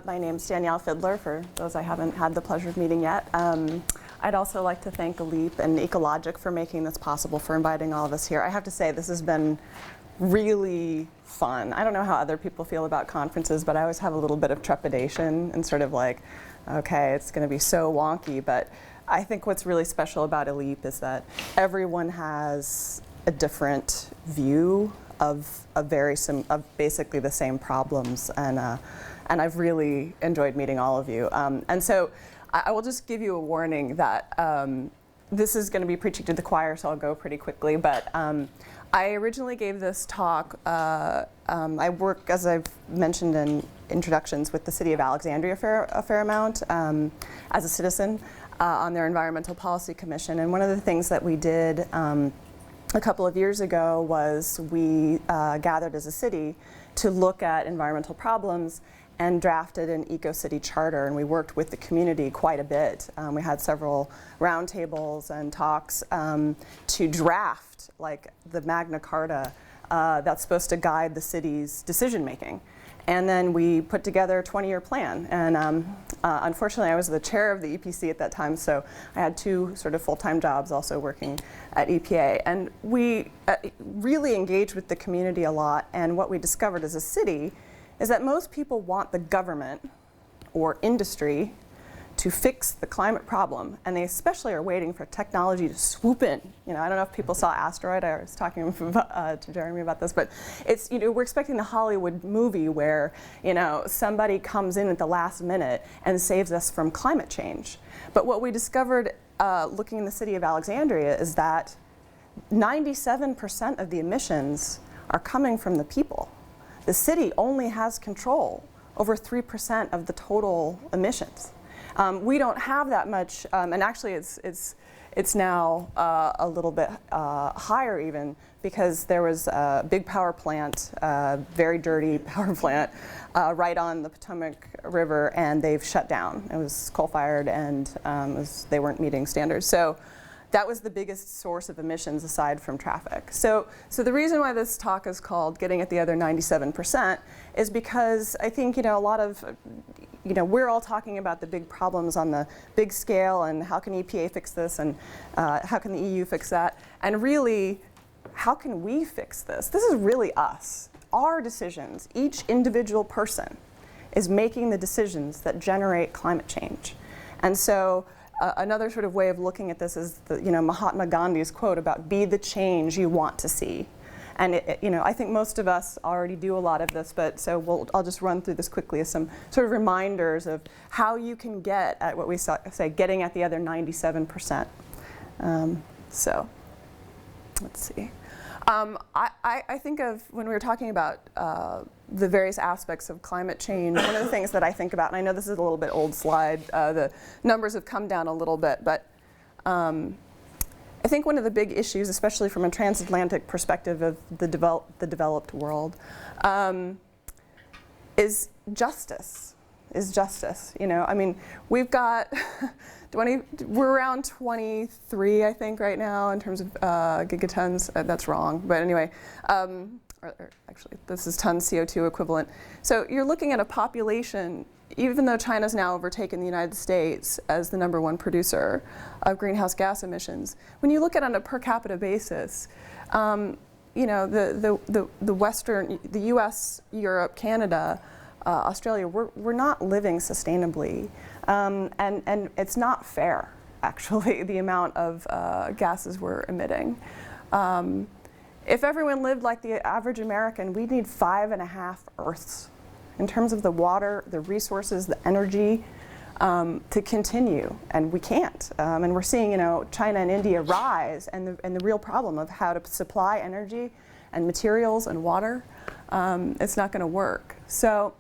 My name's Danielle Fidler, for those I haven't had the pleasure of meeting yet. I'd also like to thank ELEEP and Ecologic for making this possible, for inviting all of us here. I have to say, this has been really fun. I don't know how other people feel about conferences, but I always have a little bit of trepidation and sort of like, okay, it's going to be so wonky. But I think what's really special about ELEEP is that everyone has a different view of basically the same problems, and I've really enjoyed meeting all of you. And so I will just give you a warning that this is going to be preaching to the choir, so I'll go pretty quickly. But I originally gave this talk. I work, as I've mentioned in introductions, with the city of Alexandria a fair amount as a citizen on their Environmental Policy Commission. And one of the things that we did a couple of years ago was we gathered as a city to look at environmental problems and drafted an eco-city charter, and we worked with the community quite a bit. We had several roundtables and talks to draft like the Magna Carta that's supposed to guide the city's decision making. And then we put together a 20-year plan. And unfortunately, I was the chair of the EPC at that time, so I had two sort of full-time jobs also working at EPA. And we really engaged with the community a lot. And what we discovered as a city is that most people want the government or industry to fix the climate problem, and they especially are waiting for technology to swoop in. You know, I don't know if people saw Asteroid. I was talking to Jeremy about this, but it's, you know, we're expecting the Hollywood movie where, you know, somebody comes in at the last minute and saves us from climate change. But what we discovered looking in the city of Alexandria is that 97% of the emissions are coming from the people. The city only has control over 3% of the total emissions. We don't have that much, and actually it's now a little bit higher even, because there was a big power plant, very dirty power plant, right on the Potomac River, and they've shut down. It was coal-fired, and they weren't meeting standards. So that was the biggest source of emissions aside from traffic. So the reason why this talk is called Getting at the Other 97% is because I think, you know, a lot of, you know, we're all talking about the big problems on the big scale and how can EPA fix this and how can the EU fix that, and really, how can we fix this? This is really us. Our decisions, each individual person is making the decisions that generate climate change. And so another sort of way of looking at this is the, you know, Mahatma Gandhi's quote about be the change you want to see. And you know, I think most of us already do a lot of this, but so I'll just run through this quickly as some sort of reminders of how you can get at what we say, getting at the other 97%. So let's see. I think of, when we were talking about the various aspects of climate change, one of the things that I think about, and I know this is a little bit old slide, the numbers have come down a little bit, but I think one of the big issues, especially from a transatlantic perspective of the developed world, is justice. You know, I mean, we've got we're around 23, I think, right now in terms of gigatons. That's wrong, but anyway, or actually, this is tons CO2 equivalent. So you're looking at a population, even though China's now overtaken the United States as the #1 producer of greenhouse gas emissions, when you look at it on a per capita basis, you know, the Western, the US, Europe, Canada, Australia, we're not living sustainably. And it's not fair, actually, the amount of gases we're emitting. If everyone lived like the average American, we'd need 5.5 Earths in terms of the water, the resources, the energy to continue, and we can't. And we're seeing, you know, China and India rise, and the real problem of how to supply energy and materials and water, it's not going to work. So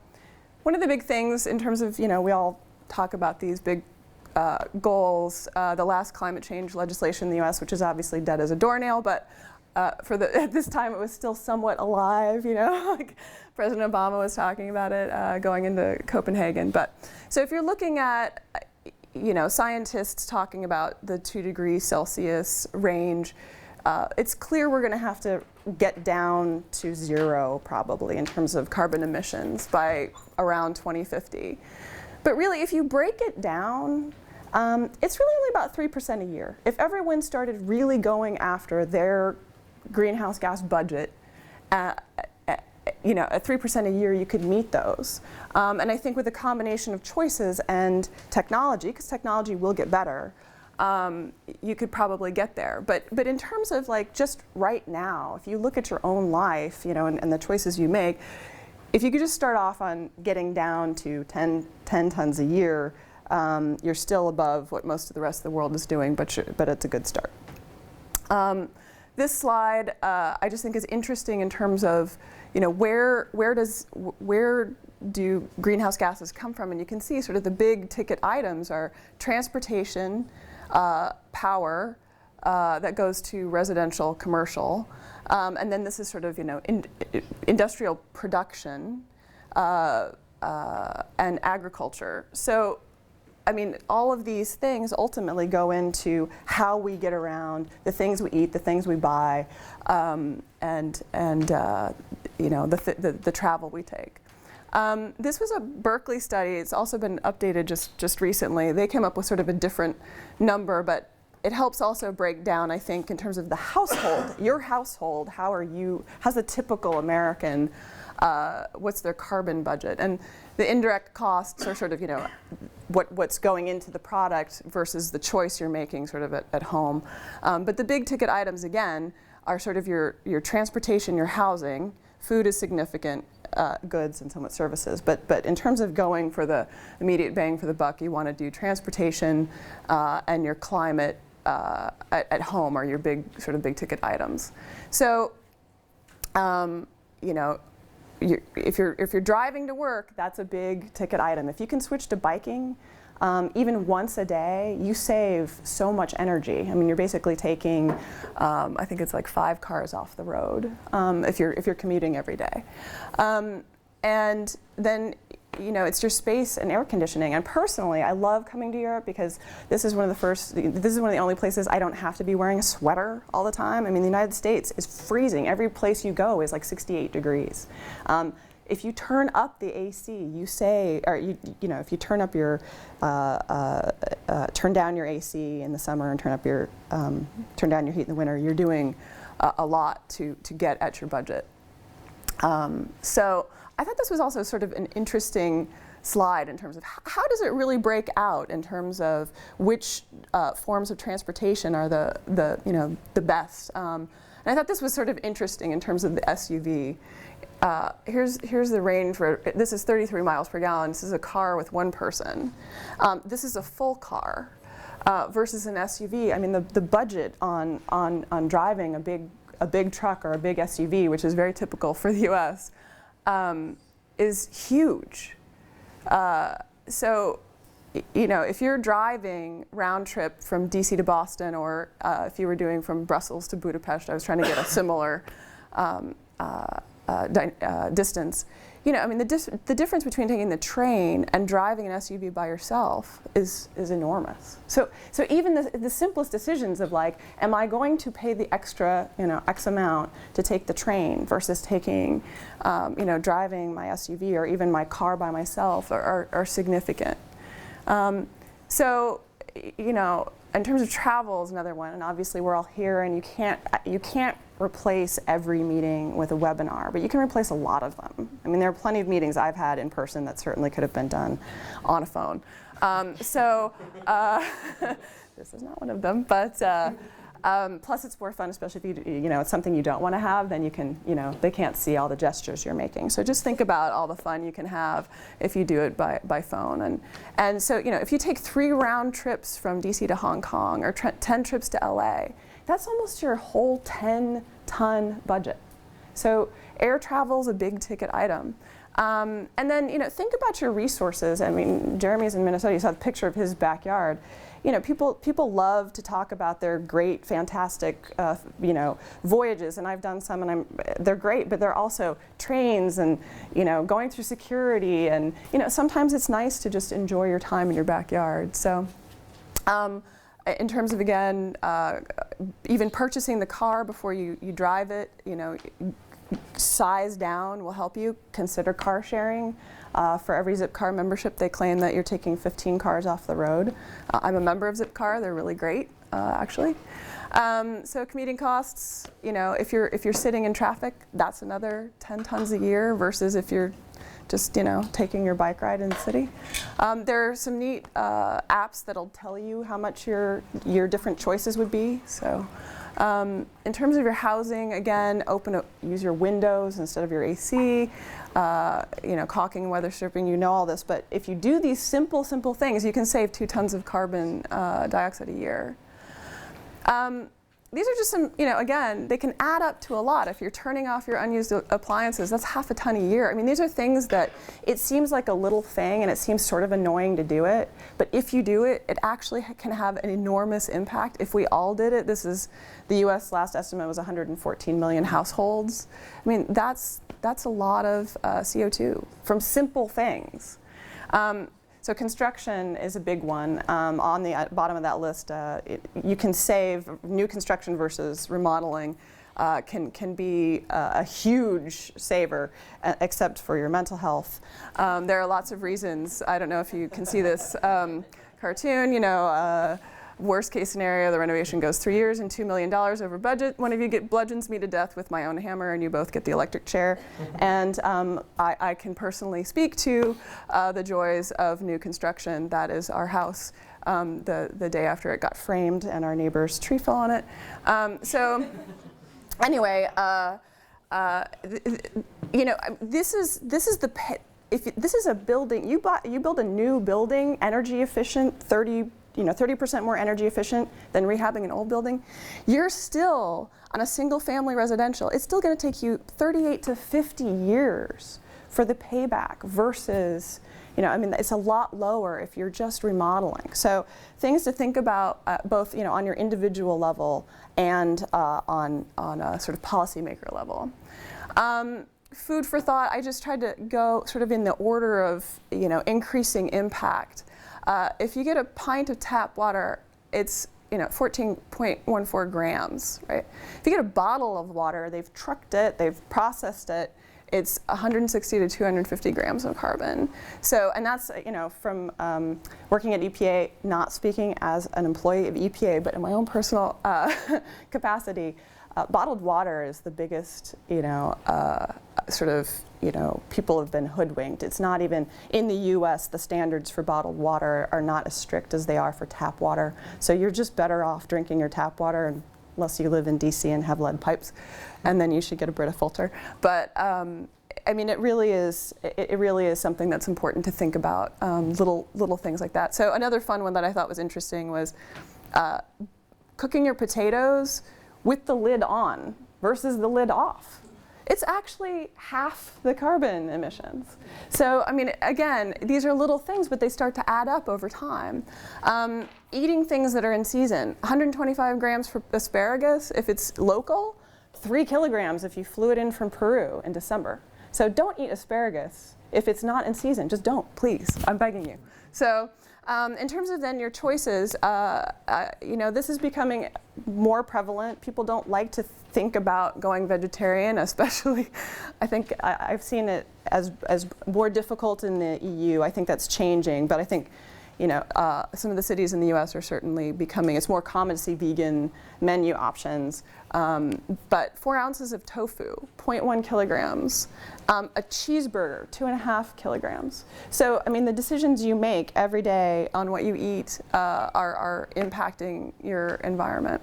one of the big things in terms of, you know, we all talk about these big goals, the last climate change legislation in the US, which is obviously dead as a doornail, but at this time it was still somewhat alive, you know, like President Obama was talking about it going into Copenhagen. But so if you're looking at, you know, scientists talking about the 2 degrees Celsius range, it's clear we're going to have to get down to zero probably in terms of carbon emissions by around 2050. But really, if you break it down, it's really only about 3% a year. If everyone started really going after their greenhouse gas budget, you know, at 3% a year, you could meet those. And I think with a combination of choices and technology, because technology will get better, you could probably get there. But in terms of like just right now, if you look at your own life, you know, and the choices you make, if you could just start off on getting down to 10 tons a year, you're still above what most of the rest of the world is doing, but it's a good start. This slide I just think is interesting in terms of, you know, where do greenhouse gases come from? And you can see sort of the big ticket items are transportation, power that goes to residential, commercial, and then this is sort of, you know, industrial production and agriculture. So, I mean, all of these things ultimately go into how we get around, the things we eat, the things we buy, and you know, the travel we take. This was a Berkeley study. It's also been updated just recently. They came up with sort of a different number, but it helps also break down, I think, in terms of the household, your household, how's the typical American, what's their carbon budget? And the indirect costs are sort of, you know, what's going into the product versus the choice you're making sort of at home. But the big ticket items, again, are sort of your transportation, your housing. Food is significant, goods and somewhat services. But in terms of going for the immediate bang for the buck, you want to do transportation and your climate at home are your big ticket items. So, you know, if you're driving to work, that's a big ticket item. If you can switch to biking, even once a day, you save so much energy. I mean, you're basically taking, I think it's like 5 cars off the road if you're commuting every day. And then, you know, it's your space and air conditioning. And personally, I love coming to Europe because this is one of the only places I don't have to be wearing a sweater all the time. I mean, the United States is freezing. Every place you go is like 68 degrees. If you turn up the AC, you know, if you turn up your, turn down your AC in the summer and turn down your heat in the winter, you're doing a lot to get at your budget. So I thought this was also sort of an interesting slide in terms of how does it really break out in terms of which forms of transportation are the best. And I thought this was sort of interesting in terms of the SUV. Here's the range where this is 33 miles per gallon. This is a car with one person. This is a full car versus an SUV. I mean, the budget on driving a big truck or a big SUV, which is very typical for the U.S., is huge. So, you know, if you're driving round trip from DC to Boston, or if you were doing from Brussels to Budapest, I was trying to get a similar distance. You know, I mean, the difference between taking the train and driving an SUV by yourself is enormous. So even the simplest decisions of like, am I going to pay the extra, you know, X amount to take the train versus taking, you know, driving my SUV or even my car by myself are significant. So, you know, in terms of travel is another one, and obviously we're all here, and you can't replace every meeting with a webinar, but you can replace a lot of them. I mean, there are plenty of meetings I've had in person that certainly could have been done on a phone. This is not one of them, but plus it's more fun, especially if you know, it's something you don't want to have, then you can, you know, they can't see all the gestures you're making. So just think about all the fun you can have if you do it by phone. And so, you know, if you take 3 round trips from DC to Hong Kong or 10 trips to LA, that's almost your whole 10-ton budget. So air travel is a big ticket item. And then, you know, think about your resources. I mean, Jeremy's in Minnesota. You saw the picture of his backyard. You know, people love to talk about their great, fantastic, you know, voyages, and I've done some, and they're great, but they're also trains and, you know, going through security, and, you know, sometimes it's nice to just enjoy your time in your backyard. So, In terms of, again, even purchasing the car before you drive it, size down will help you. Consider car sharing. For every Zipcar membership, they claim that you're taking 15 cars off the road. I'm a member of Zipcar. They're really great, actually. So commuting costs, if you're sitting in traffic, that's another 10 tons a year versus if you're just, taking your bike ride in the city. There are some neat apps that'll tell you how much your different choices would be. So in terms of your housing, again, use your windows instead of your AC. Caulking, weather stripping, all this. But if you do these simple things, you can save 2 tons of carbon dioxide a year. These are just some, again, they can add up to a lot. If you're turning off your unused appliances, that's half a ton a year. I mean, these are things that it seems like a little thing and it seems sort of annoying to do it. But if you do it, it actually can have an enormous impact. If we all did it, the US last estimate was 114 million households. I mean, that's a lot of CO2 from simple things. So construction is a big one. On the bottom of that list, you can save new construction versus remodeling can be a huge saver, except for your mental health. There are lots of reasons. I don't know if you can see this cartoon. Worst case scenario, the renovation goes 3 years and $2 million over budget. One of you bludgeons me to death with my own hammer and you both get the electric chair. And I can personally speak to the joys of new construction. That is our house the day after it got framed and our neighbor's tree fell on it. Anyway, this is a building, you build a new building, energy efficient, 30% more energy efficient than rehabbing an old building, you're still, on a single family residential, it's still going to take you 38 to 50 years for the payback versus, it's a lot lower if you're just remodeling. So things to think about both, on your individual level and on a sort of policymaker level. Food for thought, I just tried to go sort of in the order of, increasing impact. If you get a pint of tap water, it's 14.14 grams, right? If you get a bottle of water, they've trucked it, they've processed it, it's 160 to 250 grams of carbon. So, and that's from working at EPA, not speaking as an employee of EPA, but in my own personal capacity. Bottled water is the biggest, people have been hoodwinked. It's not even, in the US, the standards for bottled water are not as strict as they are for tap water. So you're just better off drinking your tap water, unless you live in DC and have lead pipes, and then you should get a Brita filter. But it really is something that's important to think about, little things like that. So another fun one that I thought was interesting was cooking your potatoes with the lid on versus the lid off. It's actually half the carbon emissions. So, again, these are little things, but they start to add up over time. Eating things that are in season, 125 grams for asparagus if it's local, 3 kilograms if you flew it in from Peru in December. So don't eat asparagus if it's not in season. Just don't, please. I'm begging you. So in terms of then your choices, this is becoming more prevalent. People don't like to think about going vegetarian, especially. I think I've seen it as more difficult in the EU. I think that's changing, but I think some of the cities in the US are certainly becoming, it's more common to see vegan menu options. But 4 ounces of tofu, 0.1 kilograms. A cheeseburger, 2.5 kilograms. So, the decisions you make every day on what you eat are impacting your environment.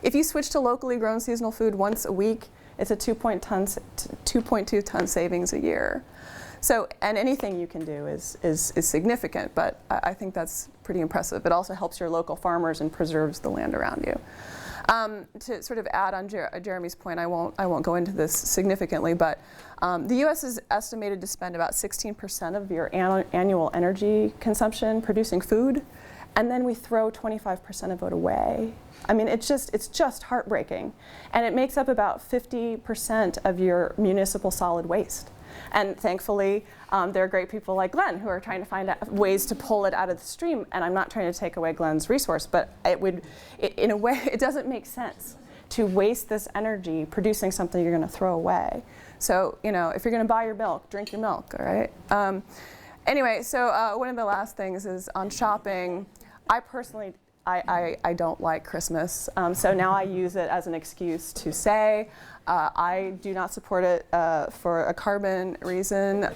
If you switch to locally grown seasonal food once a week, it's a 2.2 ton savings a year. So, and anything you can do is significant, but I think that's pretty impressive. It also helps your local farmers and preserves the land around you. To sort of add on Jeremy's point, I won't go into this significantly, but the U.S. is estimated to spend about 16% of your annual energy consumption producing food, and then we throw 25% of it away. It's just heartbreaking, and it makes up about 50% of your municipal solid waste. And thankfully, there are great people like Glenn who are trying to find ways to pull it out of the stream. And I'm not trying to take away Glenn's resource, but in a way, it doesn't make sense to waste this energy producing something you're going to throw away. So, if you're going to buy your milk, drink your milk, all right? Anyway, so one of the last things is on shopping. I personally, I don't like Christmas, so now I use it as an excuse to say I do not support it for a carbon reason.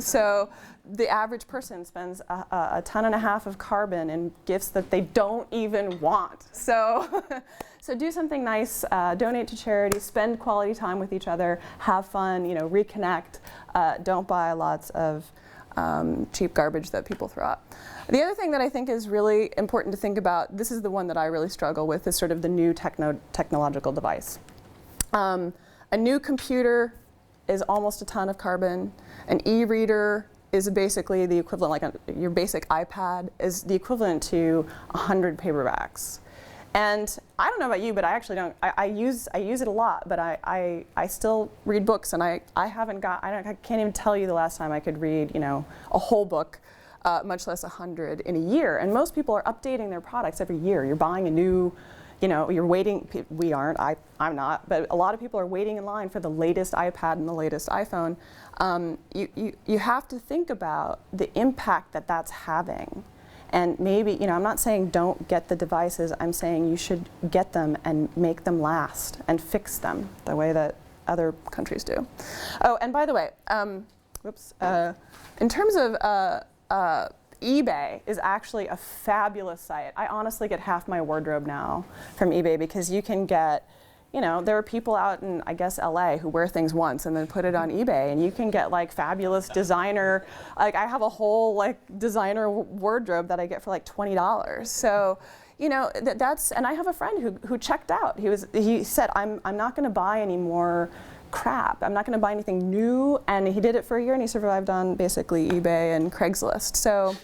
So the average person spends a ton and a half of carbon in gifts that they don't even want. So, so do something nice, donate to charity, spend quality time with each other, have fun, reconnect. Don't buy lots of cheap garbage that people throw out. The other thing that I think is really important to think about, this is the one that I really struggle with, is sort of the new technological device. A new computer is almost a ton of carbon. An e-reader is basically the equivalent, like your basic iPad is the equivalent to 100 paperbacks. And I don't know about you, but I actually don't. I use it a lot, but I still read books, and I can't even tell you the last time I could read a whole book, much less 100 in a year. And most people are updating their products every year. You're buying a new, you're waiting. We aren't. I'm not. But a lot of people are waiting in line for the latest iPad and the latest iPhone. You have to think about the impact that that's having. And maybe, I'm not saying don't get the devices, I'm saying you should get them and make them last and fix them the way that other countries do. Oh, and by the way, in terms of eBay is actually a fabulous site. I honestly get half my wardrobe now from eBay because you can get, there are people out in, I guess, LA who wear things once and then put it on eBay, and you can get like fabulous designer, I have a whole designer wardrobe that I get for like $20. So, that's, and I have a friend who checked out. He said, I'm not going to buy any more crap. I'm not going to buy anything new, and he did it for a year, and he survived on basically eBay and Craigslist. So,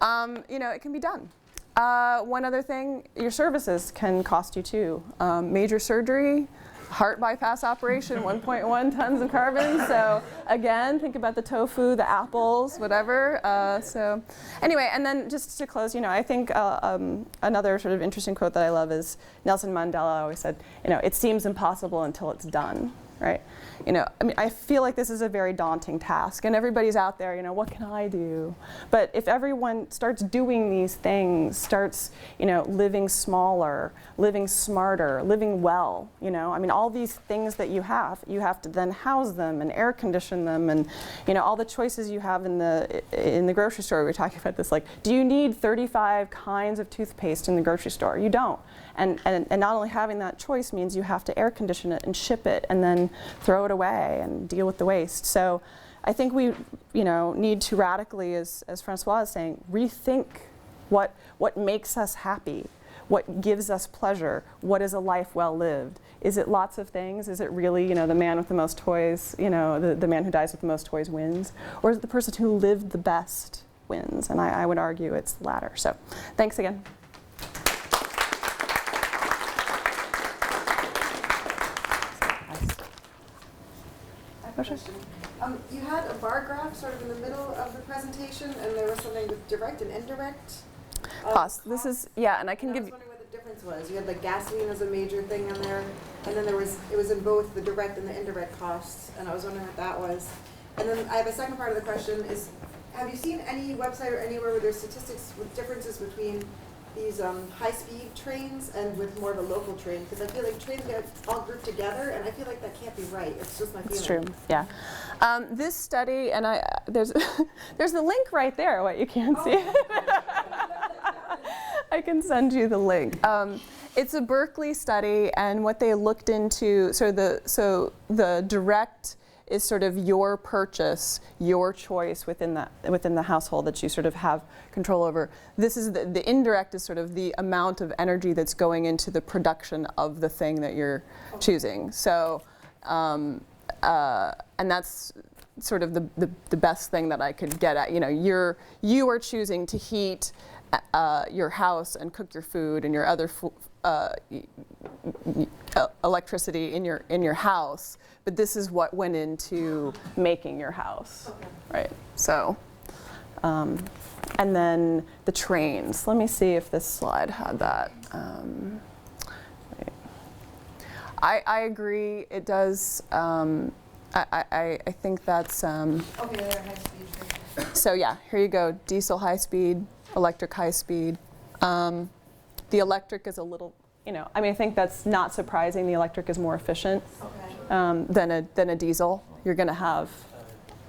it can be done. One other thing, your services can cost you too. Major surgery, heart bypass operation, 1.1 tons of carbon. So again, think about the tofu, the apples, whatever. So anyway, and then just to close, I think another sort of interesting quote that I love is Nelson Mandela always said, it seems impossible until it's done. Right? I feel like this is a very daunting task, and everybody's out there, what can I do? But if everyone starts doing these things, starts, living smaller, living smarter, living well, all these things that you have to then house them and air condition them, and, all the choices you have in the grocery store. We were talking about this, do you need 35 kinds of toothpaste in the grocery store? You don't. And not only having that choice means you have to air condition it and ship it and then throw it away and deal with the waste. So I think we need to radically, as Francois is saying, rethink what makes us happy, what gives us pleasure, what is a life well lived. Is it lots of things? Is it really the man with the most toys, the man who dies with the most toys wins? Or is it the person who lived the best wins? And I would argue it's the latter. So thanks again. Question. You had a bar graph sort of in the middle of the presentation, and there was something with direct and indirect cost. This is, and I can give you. I was wondering what the difference was. You had gasoline as a major thing in there, and then it was in both the direct and the indirect costs, and I was wondering what that was. And then I have a second part of the question is, have you seen any website or anywhere where there's statistics with differences between these high-speed trains and with more of a local train? Because I feel like trains get all grouped together, and I feel like that can't be right. It's just my feeling. It's true, yeah. This study, and there's the link right there, what you can't see. I can send you the link. It's a Berkeley study, and what they looked into, so the direct is sort of your purchase, your choice within the household that you sort of have control over. This is the indirect is sort of the amount of energy that's going into the production of the thing that you're choosing. So, and that's sort of the best thing that I could get at. You are choosing to heat your house and cook your food and your other electricity in your house, but this is what went into making your house, right? So, and then the trains. Let me see if this slide had that. I agree. It does. I think that's. Okay, they're high speed. So yeah, here you go. Diesel high speed, electric high speed. The electric is a little, I mean, I think that's not surprising. The electric is more efficient than a diesel. You're going to have,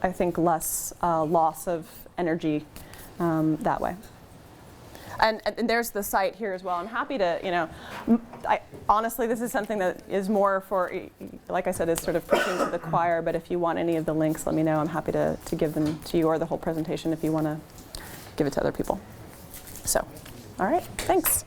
I think, less loss of energy that way. And there's the site here as well. I'm happy to, honestly, this is something that is more for, like I said, is sort of preaching to the choir, but if you want any of the links, let me know. I'm happy to give them to you, or the whole presentation if you want to give it to other people. So, all right, thanks.